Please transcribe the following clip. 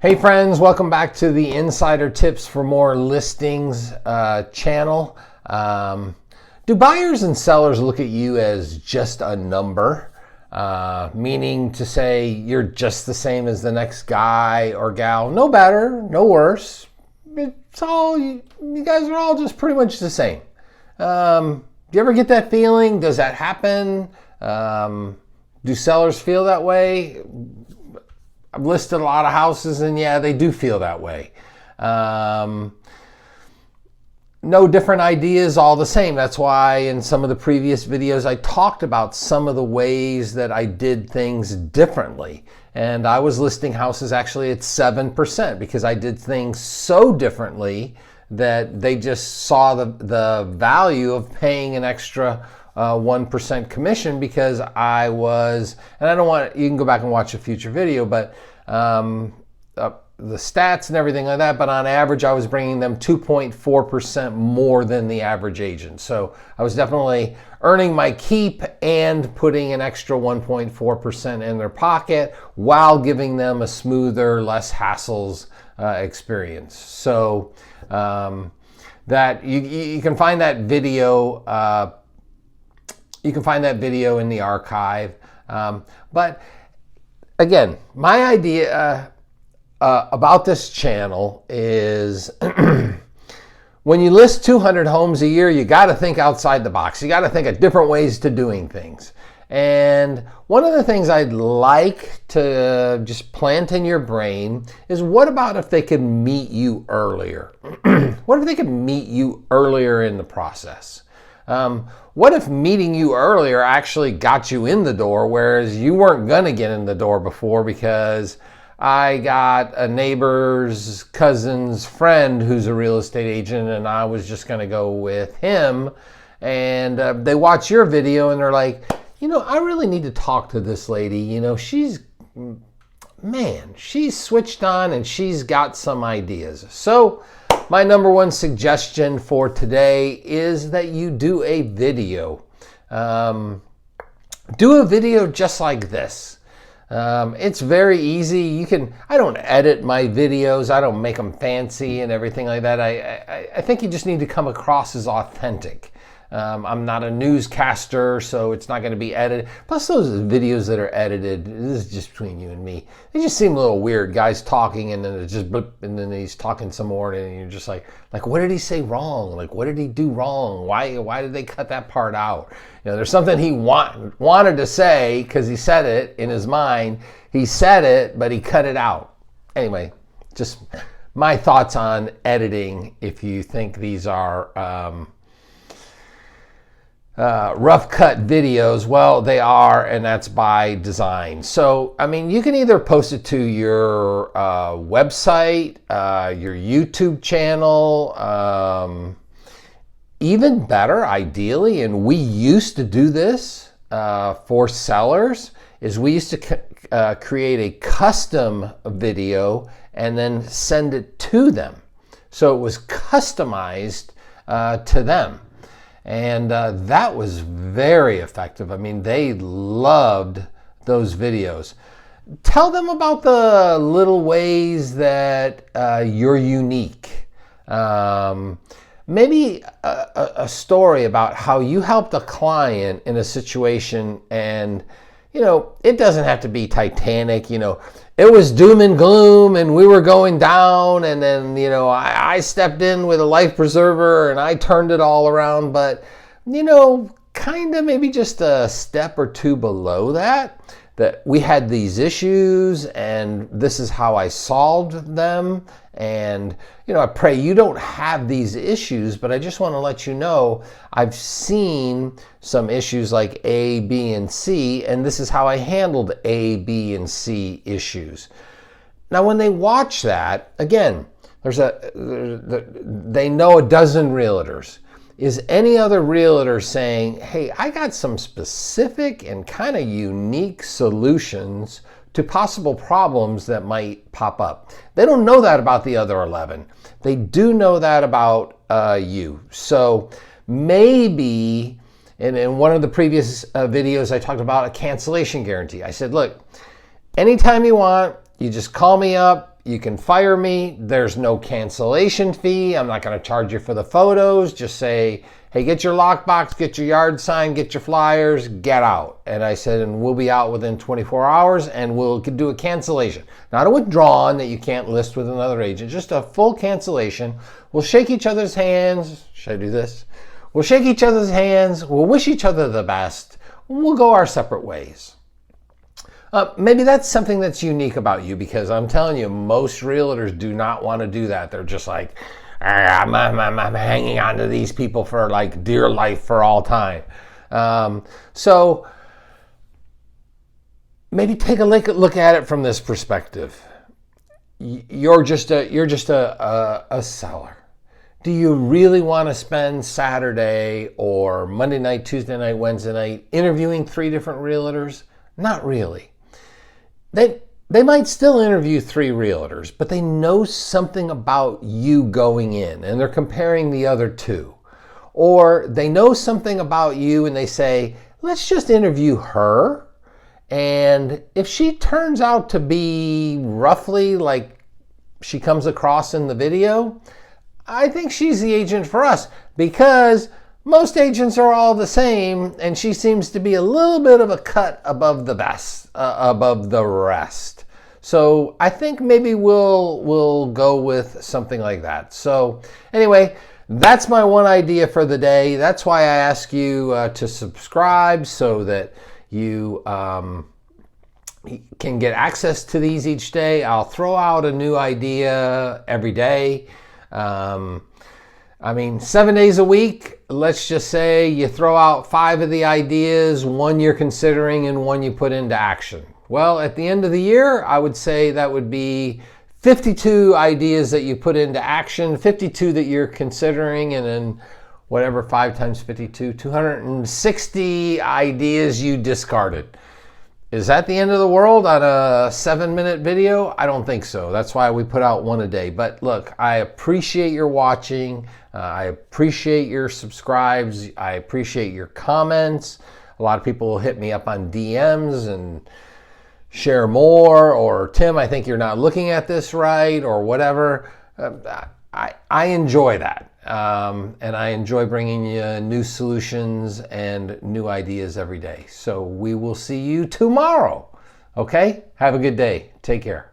Hey friends, welcome back to the Insider Tips for More Listings channel. Do buyers and sellers look at you as just a number? Meaning to say you're just the same as the next guy or gal, no better, no worse. It's all, you guys are all just pretty much the same. Do you ever get that feeling? Does that happen? Do sellers feel that way? I've listed a lot of houses and yeah, they do feel that way. No different ideas, all the same. That's why in some of the previous videos I talked about some of the ways that I did things differently. And I was listing houses actually at 7% because I did things so differently that they just saw the value of paying an extra 1% commission because I was, and I don't want, you can go back and watch a future video, but the stats and everything like that, but on average I was bringing them 2.4% more than the average agent. So I was definitely earning my keep and putting an extra 1.4% in their pocket while giving them a smoother, less hassles experience. So that you can find that video. You can find that video in the archive. But again, my idea about this channel is when you list 200 homes a year, you got to think outside the box. You got to think of different ways to doing things. And one of the things I'd like to just plant in your brain is, what about if they could meet you earlier? What if they could meet you earlier in the process? What if meeting you earlier actually got you in the door, whereas you weren't going to get in the door before because I got a neighbor's cousin's friend who's a real estate agent and I was just going to go with him, and they watch your video and they're like, you know, I really need to talk to this lady. You know, she's switched on and she's got some ideas. So my number one suggestion for today is that you do a video. Do a video just like this. It's very easy. I don't edit my videos. I don't make them fancy and everything like that. I think you just need to come across as authentic. I'm not a newscaster, so it's not going to be edited. Plus, those videos that are edited, this is just between you and me, they just seem a little weird. Guys talking, and then it's just blip, and then he's talking some more, and you're just like, what did he say wrong? Like, what did he do wrong? Why did they cut that part out? You know, there's something he wanted to say because he said it in his mind. He said it, but he cut it out. Anyway, just my thoughts on editing. If you think these are rough cut videos, well, they are, and that's by design. So, I mean, you can either post it to your website, your YouTube channel, even better, ideally, and we used to do this for sellers, is we used to create a custom video and then send it to them. So it was customized to them. And that was very effective. I mean, they loved those videos. Tell them about the little ways that you're unique. Maybe a story about how you helped a client in a situation, and, you know, it doesn't have to be Titanic, you know. It was doom and gloom and we were going down, and then, you know, I stepped in with a life preserver and I turned it all around. But, you know, kind of maybe just a step or two below that we had these issues and this is how I solved them. And, you know, I pray you don't have these issues, but I just want to let you know I've seen some issues like A, B, and C, and this is how I handled A, B, and C issues. Now, when they watch that, again, they know a dozen realtors. Is any other realtor saying, hey, I got some specific and kind of unique solutions to possible problems that might pop up? They don't know that about the other 11. They do know that about you. So maybe, in one of the previous videos, I talked about a cancellation guarantee. I said, look, anytime you want, you just call me up, You can fire me. There's no cancellation fee. I'm not going to charge you for the photos. Just say, hey, get your lockbox, get your yard sign, get your flyers, get out. And I said, and we'll be out within 24 hours and we'll do a cancellation. Not a withdrawn that you can't list with another agent, just a full cancellation. We'll shake each other's hands. Should I do this? We'll shake each other's hands. We'll wish each other the best. We'll go our separate ways. Maybe that's something that's unique about you, because I'm telling you, most realtors do not want to do that. They're just like, I'm hanging on to these people for like dear life for all time. So maybe take a look at it from this perspective. You're just a seller. Do you really want to spend Saturday or Monday night, Tuesday night, Wednesday night interviewing 3 different realtors? Not really. They might still interview 3 realtors, but they know something about you going in and they're comparing the other 2. Or they know something about you and they say, let's just interview her. And if she turns out to be roughly like she comes across in the video, I think she's the agent for us, because most agents are all the same, and she seems to be a little bit of a cut above the best, above the rest. So I think maybe we'll go with something like that. So anyway, that's my one idea for the day. That's why I ask you to subscribe so that you can get access to these each day. I'll throw out a new idea every day. 7 days a week, let's just say you throw out 5 of the ideas, 1 you're considering and 1 you put into action. Well, at the end of the year, I would say that would be 52 ideas that you put into action, 52 that you're considering, and then whatever, 5 times 52, 260 ideas you discarded. Is that the end of the world on a 7-minute video? I don't think so. That's why we put out 1 a day. But look, I appreciate your watching. I appreciate your subscribes. I appreciate your comments. A lot of people will hit me up on DMs and share more, or Tim, I think you're not looking at this right, or whatever. I enjoy that. And I enjoy bringing you new solutions and new ideas every day. So we will see you tomorrow. Okay? Have a good day. Take care.